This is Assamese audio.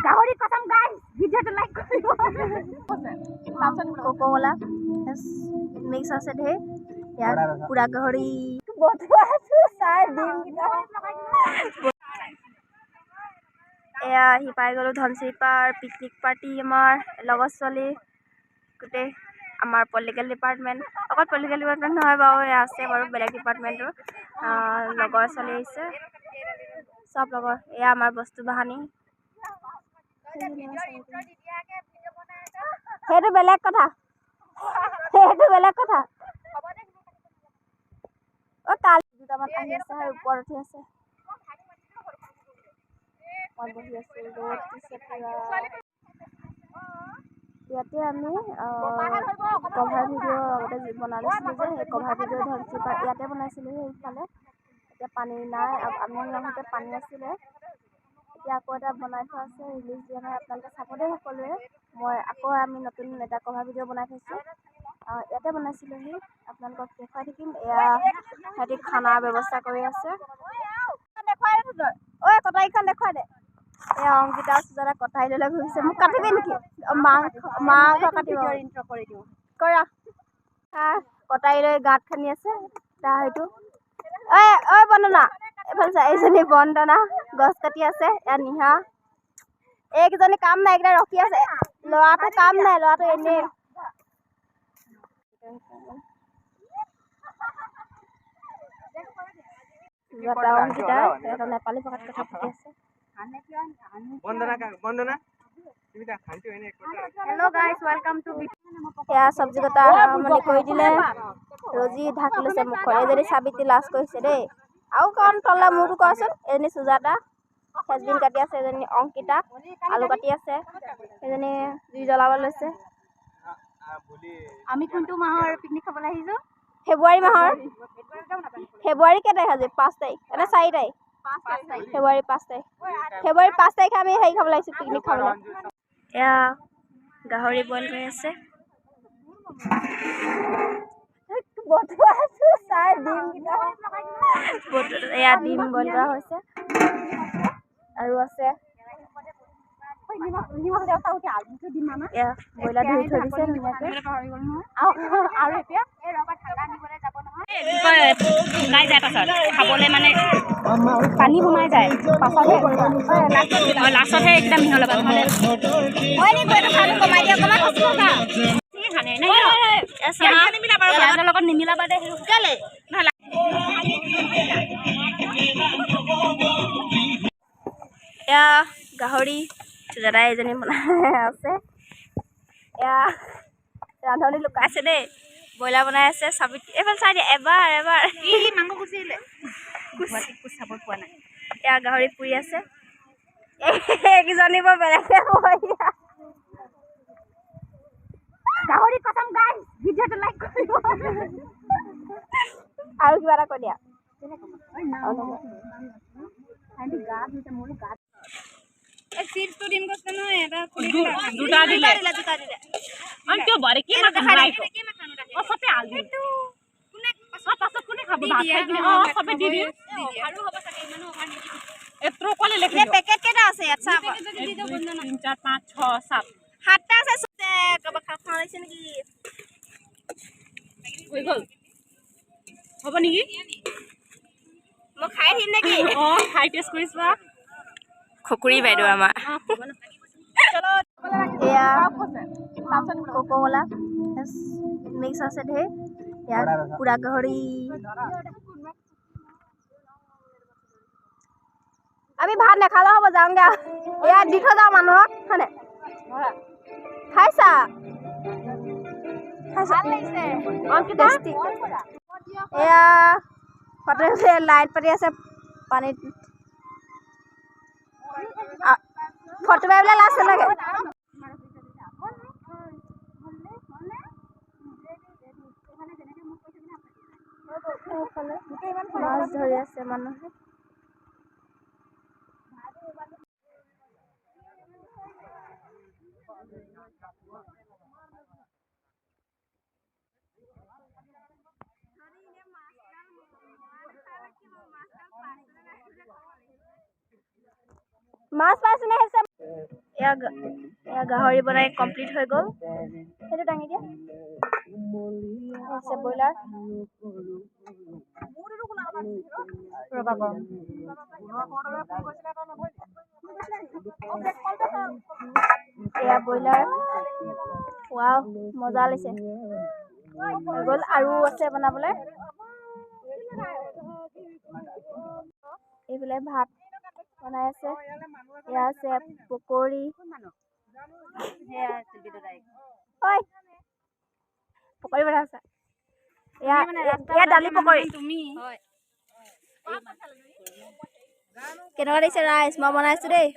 গাহৰি কসম গাইস ভিডিওটো লাইক কৰিব কোকো কোলা মিক্স আছে ধেৰ ইয়াত পুৰা গাহৰি বটুৱা আছে চাই দিম এয়া আহি পাই গ'লো ধনচিৰিপাৰ পিকনিক পাৰ্টি আমাৰ লগৰ ছোৱালী গোটেই আমাৰ পলিটিকেল ডিপাৰ্টমেণ্ট অকল পলিটিকেল ডিপাৰ্টমেণ্ট নহয় বাৰু এয়া আছে বাৰু বেলেগ ডিপাৰ্টমেণ্টৰ লগৰ ছোৱালী আহিছে চব লগৰ এয়া আমাৰ বস্তু বাহানি সেইটো বেলেগ কথা অ' কালি দুটামান আহি আছে ওপৰত উঠি আছে মই বহি আছো ৰ'দ দিছে পুৰা ইয়াতে আমি কভাৰ ভিডিঅ' আগতে বনাইছিলোঁ যে সেই কভাৰ ভিডিঅ' ধনচিৰিপাৰ ইয়াতে বনাইছিলোঁ সেইফালে এতিয়া পানী নাই আমি আহোঁতে পানী আছিলে এতিয়া আকৌ এটা বনাই থোৱা আছে ৰিলিজ দিয়া নাই আপোনালোকে চাব দেই সকলোৱে মই আকৌ আমি নতুন এটা কভাৰ ভিডিঅ' বনাই থৈছোঁ ইয়াতে বনাইছিলোঁহি আপোনালোকক দেখুৱাই থাকিম এয়া সিহঁতি খানাৰ ব্যৱস্থা কৰি আছে দেখুৱাই দে ঐ কটাৰীখন দেখুৱাই দে এয়া অংকিতা সুজাতা কটাৰী লৈ ঘূৰিছে মোক কাটিবি নেকি মাংস কাটিব কৰা কটাৰী লৈ গাঁত খান্দি আছে তাৰ হয়তো ঐ বন্দনা এইফালে চা এইজনী বন্দনা গছ কাটি আছে ইয়াত নিহা এইকেইজনী কাম নাই এইকেইটা ৰখি আছে ল'ৰাটো কাম নাই ল'ৰাটো এনেই অংকিতা এটা নেপালী ভাষাত কথা পাতি আছে হেল্ল' গাইজ ৱেলকাম টু এয়া চব্জি কটা আৰম্ভণি কৰি দিলে ৰজি ঢাকি লৈছে মুখত এজনী চাবিত্ৰী লাজ কৰিছে দেই আৰু কণ তলে মোৰটো কৰচোন এজনী সুজাতা ফেচবিন কাটি আছে এজনী অংকিতা আলু কাটি আছে এজনী জুই জ্বলাব লৈছে আমি কোনটো মাহৰ পিকনিক খাবলৈ আহিছোঁ ফেব্ৰুৱাৰী মাহৰ ফেব্ৰুৱাৰী কেই তাৰিখ আজি 5 তাৰিখ এনে 4 তাৰিখ ফেব্ৰুৱাৰী 5 তাৰিখে আমি হেৰি খাবলৈ আহিছোঁ পিকনিক খাবলৈ এয়া গাহৰি বইল কৰি আছে এয়া ডিম বইল কৰা হৈছে আৰু আছে ব্ৰইলাৰ ধুই থৈ দিছে ধুনীয়াকৈ আৰু এতিয়া ওলাই যায় পাছত খাবলৈ মানে পানী সোমাই যায় লাষ্টতহে একদম মিহল লগা নহ'লে কমাই দিয়া অকণমান লগত নিমিলাবা দে এয়া গাহৰি দাদাই এজনী বনাই আছে এয়া ৰান্ধনি লুকাইছে দেই ব্ৰইলাৰ বনাই আছে চাবিত্ৰী এইফালে চাই দিয়া এবাৰ মাংস গুচিলে চাব পোৱা নাই এয়া গাহৰি পুৰি আছে এইকেইজনী বৰ বেলেগে গাহৰি কসম গাইস ভিডিওটো লাইক কৰিব আৰু কিবা এটা কৈ দিয়া চিপছটো দিম কৈছে নহয় এটা দুটা দিলে আমি কিয় বাৰে কি মাথা খাই অ সতে আলু কোনে পাছত কোনে খাব ভাত খাই কিনে অ সবে দি দি আৰু হ'ব চাগে ইমানো অভাৰ নিদি এত্ৰো কলে লেখি পেকেট কেটা আছে আচ্ছা 3 4 5 6 7 সাতটা আছে সতে কবা খাওয়া আছে নেকি হৈ গল হ'ব নেকি মই খাই দিম নেকি অ খাই টেষ্ট কৰিছবা খুকুৰি বাইদেউ আমাৰ এয়া কোকো কোলা মিক্স আছে ধেৰ ইয়াত পুৰা গাহৰি আমি ভাত নাখালে হ'ব যাওঁগে ইয়াত দি থৈ যাওঁ মানুহক হয়নে খাইছা এয়া ফটো লাইট পাতি আছে পানীত ফটো মাৰিবলৈ লাজ নালাগে মাছ ধৰি আছে মানুহে মাছ পাইছে নে এয়া গাহৰি বনাই কমপ্লিট হৈ গ'ল। সেইটো দাঙি দিয়া। আছে ব্ৰইলাৰ। ৰ'বা গৰম। এয়া ব্ৰইলাৰ। ৱাও মজা লাগিছে। হৈ গ'ল আৰু আছে বনাবলৈ। এইফালে ভাত বনাই আছে। এয়া আছে পকৰী। ঐ পকৰী বনাইছা। এয়া দালি পকৰী। কেনেকুৱা লাগিছে ৰাইচ? মই বনাইছো দেই।